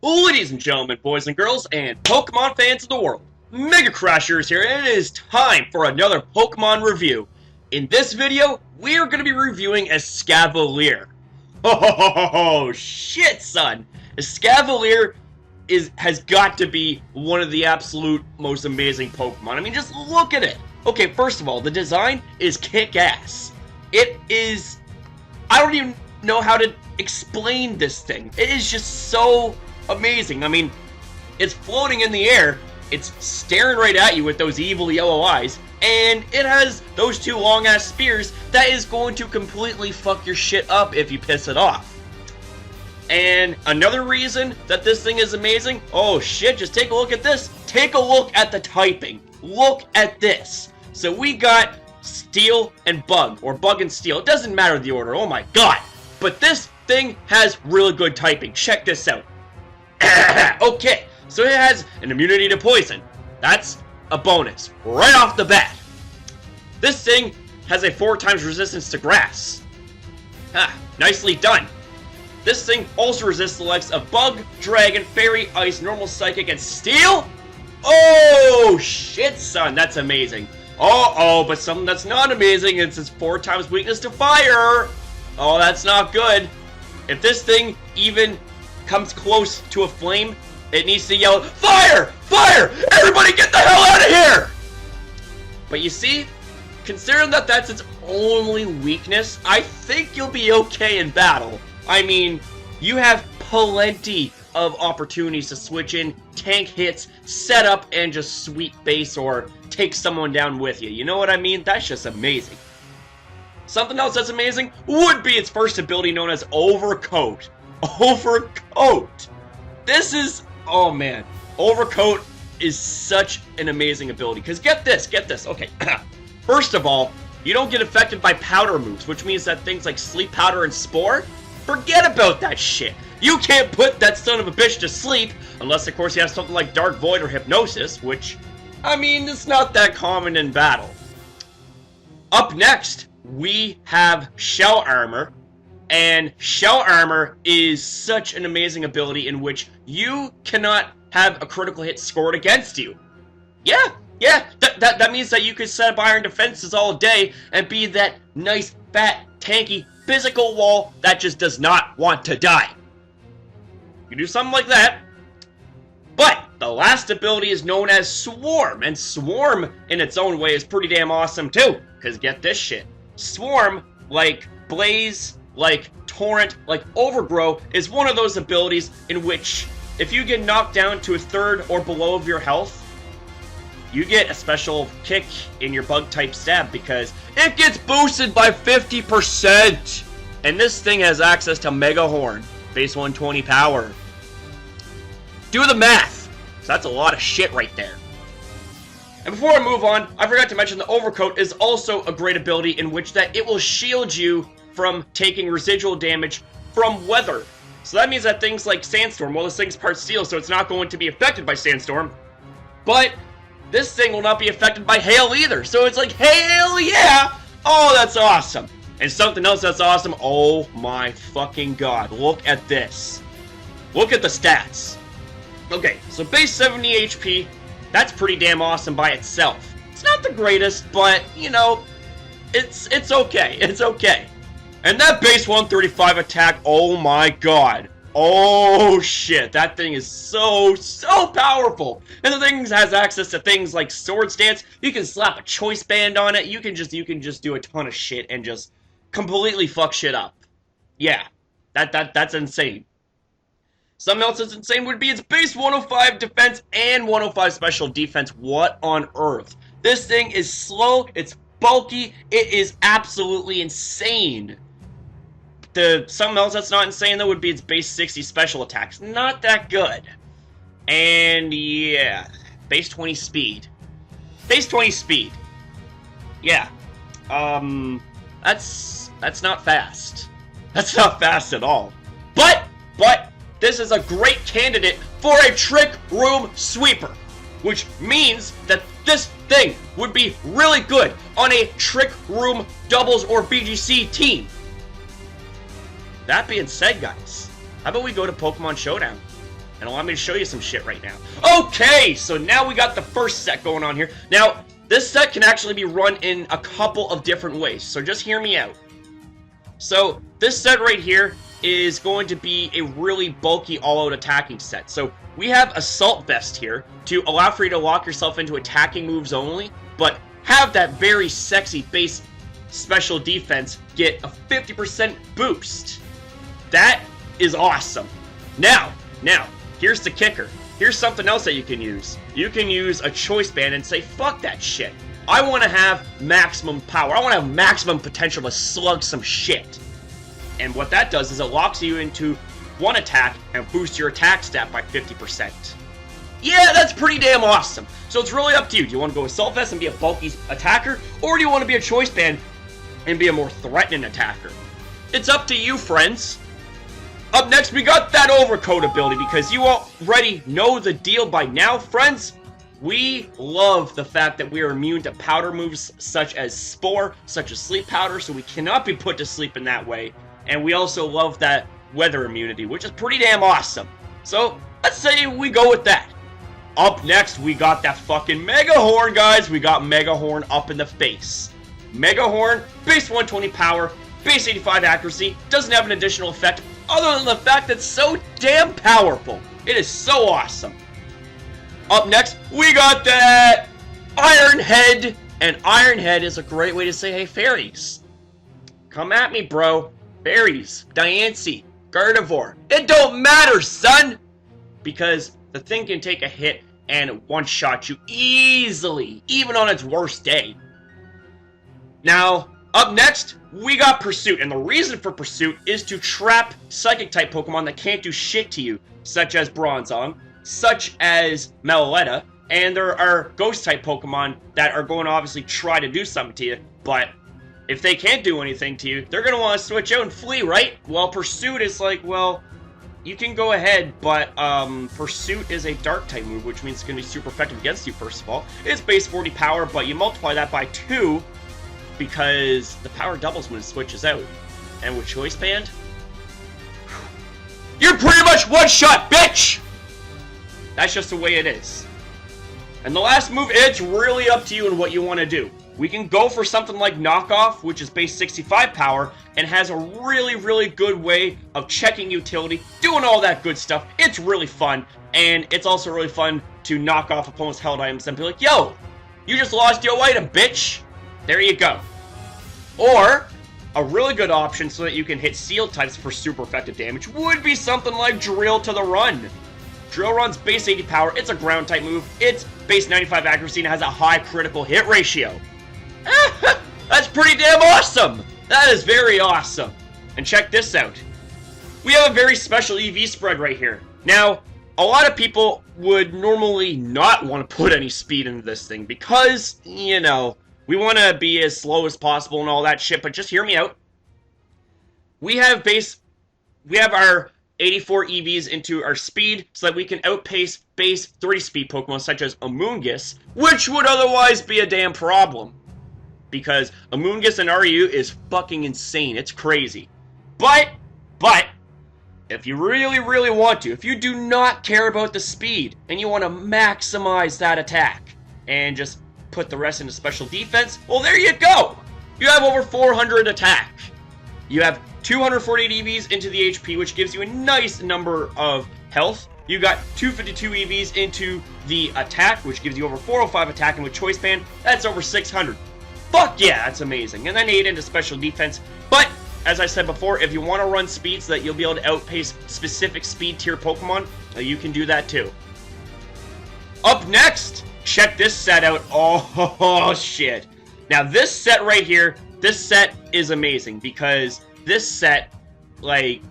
Ladies and gentlemen, boys and girls, and Pokemon fans of the world, Mega Crashers here, and it is time for another Pokemon review. In this video, we are going to be reviewing Escavalier. Oh, shit, son! Escavalier has got to be one of the absolute most amazing Pokemon. I mean, just look at it. Okay, first of all, the design is kick-ass. It is... I don't even know how to explain this thing. It is just so amazing. I mean, it's floating in the air, it's staring right at you with those evil yellow eyes, and it has those two long-ass spears that is going to completely fuck your shit up if you piss it off. And another reason that this thing is amazing, oh shit, just take a look at this. Take a look at the typing. Look at this. So we got Steel and Bug, or Bug and Steel. It doesn't matter the order, oh my god. But this thing has really good typing. Check this out. Okay, so it has an immunity to poison. That's a bonus, right off the bat. This thing has a 4 times resistance to grass. Nicely done. This thing also resists the likes of Bug, Dragon, Fairy, Ice, Normal, Psychic, and Steel? Oh, shit, son, that's amazing. Uh-oh, but something that's not amazing is its 4 times weakness to fire. Oh, that's not good. If this thing even comes close to a flame, it needs to yell, "Fire! Fire! Everybody get the hell out of here!" But you see, considering that that's its only weakness, I think you'll be okay in battle. I mean, you have plenty of opportunities to switch in, tank hits, set up, and just sweep base or take someone down with you. You know what I mean? That's just amazing. Something else that's amazing would be its first ability known as Overcoat. Overcoat! This is... oh man. Overcoat is such an amazing ability. Because get this, okay. First of all, you don't get affected by powder moves, which means that things like Sleep Powder and Spore, forget about that shit. You can't put that son of a bitch to sleep, unless of course you have something like Dark Void or Hypnosis, which, I mean, it's not that common in battle. Up next, we have Shell Armor. And Shell Armor is such an amazing ability in which you cannot have a critical hit scored against you. Yeah, that means that you could set up iron defenses all day and be that nice, fat, tanky, physical wall that just does not want to die. You do something like that. But the last ability is known as Swarm, and Swarm in its own way is pretty damn awesome too. Because get this shit. Swarm, like Blaze, like Torrent, like Overgrow, is one of those abilities in which if you get knocked down to a third or below of your health, you get a special kick in your bug type stab because it gets boosted by 50%. And this thing has access to Mega Horn, base 120 power. Do the math. So that's a lot of shit right there. And before I move on, I forgot to mention the Overcoat is also a great ability in which that it will shield you from taking residual damage from weather. So that means that things like Sandstorm, well, this thing's part steel, so it's not going to be affected by Sandstorm. But this thing will not be affected by hail either. So it's like, hail, yeah! Oh, that's awesome. And something else that's awesome, oh my fucking god, look at this. Look at the stats. Okay, so base 70 HP, that's pretty damn awesome by itself. It's not the greatest, but, you know, it's okay, it's okay. And that base 135 attack, oh my god. Oh shit, that thing is so powerful. And the thing has access to things like Sword Stance. You can slap a Choice Band on it. You can just do a ton of shit and just completely fuck shit up. Yeah, that's insane. Something else that's insane would be its base 105 defense and 105 special defense. What on earth? This thing is slow, it's bulky, it is absolutely insane. Something else that's not insane though would be its base 60 special attacks. Not that good. And yeah, base 20 speed. Base 20 speed. Yeah. That's not fast. That's not fast at all. But this is a great candidate for a Trick Room Sweeper, which means that this thing would be really good on a Trick Room Doubles or BGC team. That being said, guys, how about we go to Pokemon Showdown? and allow me to show you some shit right now. Okay, so now we got the first set going on here. Now, this set can actually be run in a couple of different ways, so just hear me out. So, this set right here is going to be a really bulky all-out attacking set. So, we have Assault Vest here to allow for you to lock yourself into attacking moves only, but have that very sexy base special defense get a 50% boost. That is awesome. Now, here's the kicker. Here's something else that you can use. You can use a choice band and say, fuck that shit. I want to have maximum power. I want to have maximum potential to slug some shit. And what that does is it locks you into one attack and boosts your attack stat by 50%. Yeah, that's pretty damn awesome. So it's really up to you. Do you want to go Assault Vest and be a bulky attacker? Or do you want to be a choice band and be a more threatening attacker? It's up to you, friends. Up next, we got that Overcoat ability, because you already know the deal by now, friends. We love the fact that we are immune to powder moves such as Spore, such as Sleep Powder, so we cannot be put to sleep in that way. And we also love that weather immunity, which is pretty damn awesome. So, let's say we go with that. Up next, we got that fucking Mega Horn, guys. We got Mega Horn up in the face. Mega Horn, base 120 power, base 85 accuracy, doesn't have an additional effect other than the fact that it's so damn powerful. It is so awesome. Up next, we got that Iron Head. And Iron Head is a great way to say, hey, fairies, come at me, bro. Fairies, Diancie, Gardevoir. It don't matter, son. Because the thing can take a hit and one-shot you easily, even on its worst day. Now, up next, we got Pursuit, and the reason for Pursuit is to trap Psychic-type Pokemon that can't do shit to you, such as Bronzong, such as Melaletta, and there are Ghost-type Pokemon that are going to obviously try to do something to you, but if they can't do anything to you, they're going to want to switch out and flee, right? Well, Pursuit is like, well, you can go ahead, but Pursuit is a Dark-type move, which means it's going to be super effective against you, first of all. It's base 40 power, but you multiply that by 2, because the power doubles when it switches out. And with Choice Band, you're pretty much one-shot, bitch! That's just the way it is. And the last move, it's really up to you and what you want to do. We can go for something like Knockoff, which is base 65 power, and has a really, really good way of checking utility, doing all that good stuff. It's really fun, and it's also really fun to knock off opponents' held items and be like, yo, you just lost your item, bitch! There you go. Or, a really good option so that you can hit Sealed types for super effective damage would be something like Drill to the Run. Drill Run's base 80 power, it's a ground type move, it's base 95 accuracy, and has a high critical hit ratio. That's pretty damn awesome! That is very awesome. And check this out. We have a very special EV spread right here. Now, a lot of people would normally not want to put any speed into this thing because, you know, we want to be as slow as possible and all that shit, but just hear me out. We have our 84 EVs into our speed so that we can outpace base 30 speed Pokemon such as Amoonguss, which would otherwise be a damn problem. Because Amoonguss and RU is fucking insane. It's crazy. But, if you really, really want to, if you do not care about the speed, and you want to maximize that attack, and just put the rest into special defense, well, there you go! You have over 400 attack. You have 248 EVs into the HP, which gives you a nice number of health. You got 252 EVs into the attack, which gives you over 405 attack, and with Choice Band, that's over 600. Fuck yeah, that's amazing. And then 8 into special defense. But, as I said before, if you want to run speed so that you'll be able to outpace specific speed tier Pokemon, you can do that too. Up next, check this set out. Oh, shit. Now, this set right here, this set is amazing because this set, like,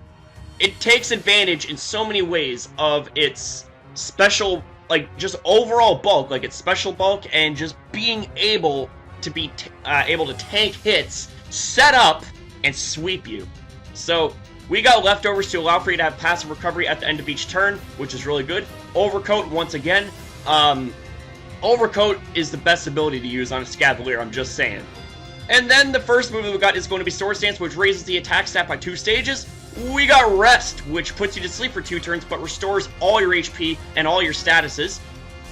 it takes advantage in so many ways of its special, like, just overall bulk, like its special bulk and just being able to be able to tank hits, set up, and sweep you. So, we got leftovers to allow for you to have passive recovery at the end of each turn, which is really good. Overcoat, once again, Overcoat is the best ability to use on Escavalier, I'm just saying. And then the first move that we got is going to be Sword Stance, which raises the attack stat by 2 stages, we got Rest, which puts you to sleep for 2 turns, but restores all your HP and all your statuses.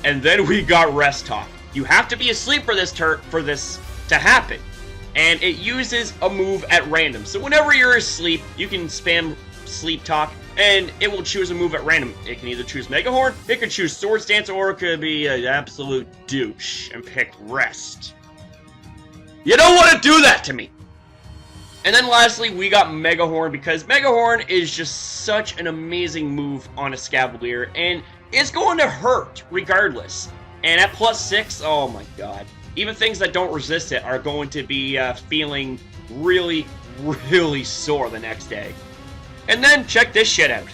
And then we got Rest Talk. You have to be asleep for this to happen. And it uses a move at random. So whenever you're asleep, you can spam Sleep Talk, and it will choose a move at random. It can either choose Mega Horn, it could choose Swords Dance, or it could be an absolute douche and pick Rest. You don't want to do that to me! And then lastly, we got Mega Horn, because Mega Horn is just such an amazing move on Escavalier, and it's going to hurt regardless. And at +6, oh my god. Even things that don't resist it are going to be feeling really, really sore the next day. And then, check this shit out.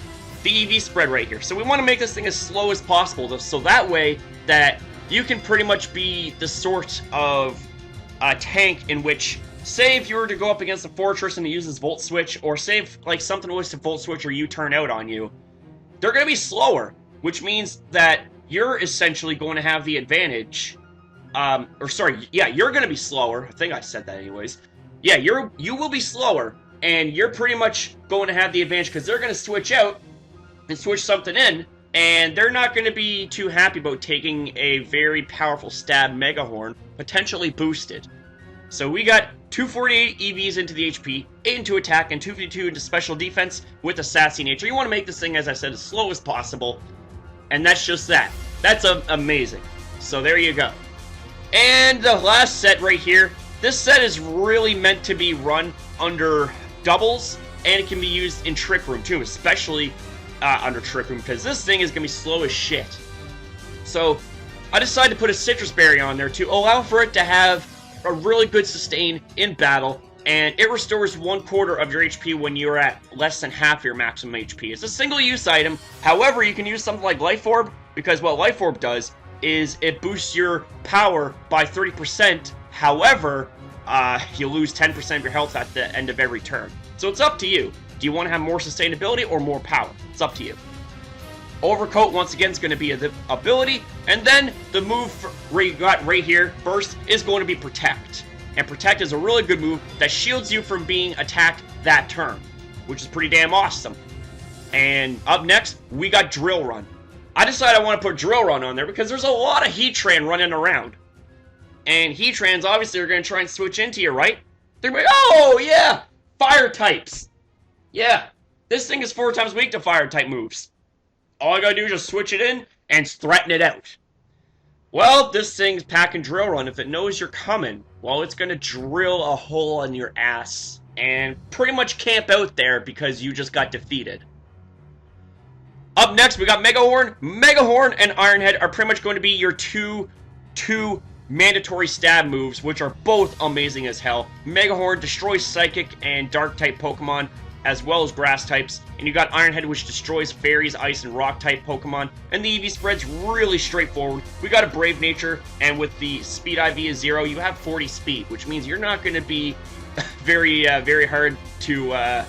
The EV spread right here. So we want to make this thing as slow as possible, so that way that you can pretty much be the sort of tank in which, say if you were to go up against a fortress and it uses Volt Switch, or say if like something was to Volt Switch or you turn out on you, they're going to be slower, which means that you're essentially going to have the advantage. You're gonna be slower. I think I said that anyways. Yeah, you will be slower, and you're pretty much going to have the advantage because they're gonna switch out and switch something in, and they're not gonna be too happy about taking a very powerful stab Mega Horn, potentially boosted. So we got 248 EVs into the HP, 8 into attack, and 252 into special defense with a sassy nature. You want to make this thing, as I said, as slow as possible, and that's just that. That's amazing. So there you go. And the last set right here, this set is really meant to be run under doubles, and it can be used in Trick Room too, especially under Trick Room, because this thing is going to be slow as shit. So I decided to put a Citrus Berry on there to allow for it to have a really good sustain in battle, and it restores 1/4 of your HP when you're at less than half your maximum HP. It's a single-use item. However, you can use something like Life Orb, because what Life Orb does is it boosts your power by 30%. However, you lose 10% of your health at the end of every turn. So it's up to you. Do you want to have more sustainability or more power? It's up to you. Overcoat, once again, is going to be the ability. And then the move you got right here, Burst, is going to be Protect. And Protect is a really good move that shields you from being attacked that turn, which is pretty damn awesome. And up next, we got Drill Run. I decided I want to put Drill Run on there because there's a lot of Heatran running around. And Heatrans obviously are going to try and switch into you, right? They're going to be, oh yeah, Fire types. Yeah, this thing is 4 times weak to Fire type moves. All I gotta do is just switch it in and threaten it out. Well, this thing's packing Drill Run. If it knows you're coming, well, it's going to drill a hole in your ass and pretty much camp out there because you just got defeated. Up next, we got Mega Horn. Mega Horn and Iron Head are pretty much going to be your two mandatory stab moves, which are both amazing as hell. Mega Horn destroys Psychic and Dark-type Pokemon, as well as Grass types. And you got Iron Head, which destroys Fairies, Ice, and Rock-type Pokemon. And the EV spread's really straightforward. We got a Brave Nature, and with the Speed IV is 0, you have 40 speed, which means you're not going to be very hard to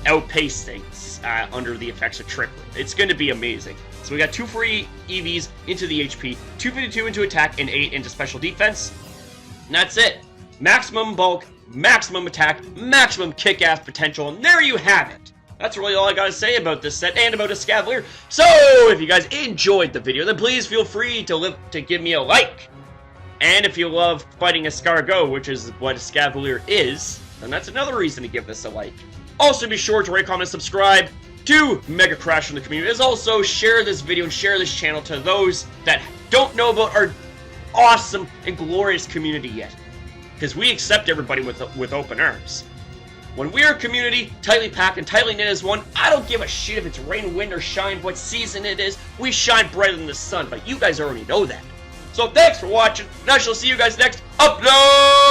outpace things under the effects of Trick Room. It's going to be amazing. So we got 240 EVs into the HP, 252 into attack, and 8 into special defense. And that's it. Maximum bulk, maximum attack, maximum kick-ass potential, and there you have it. That's really all I gotta say about this set and about Escavalier. So, if you guys enjoyed the video, then please feel free to give me a like. And if you love fighting Escargot, which is what Escavalier is, then that's another reason to give this a like. Also, be sure to rate, comment, and subscribe to Mega Crash in the community. As also, share this video and share this channel to those that don't know about our awesome and glorious community yet. Because we accept everybody with open arms. When we're a community, tightly packed and tightly knit as one, I don't give a shit if it's rain, wind, or shine, what season it is. We shine brighter than the sun, but you guys already know that. So thanks for watching, and I shall see you guys next upload!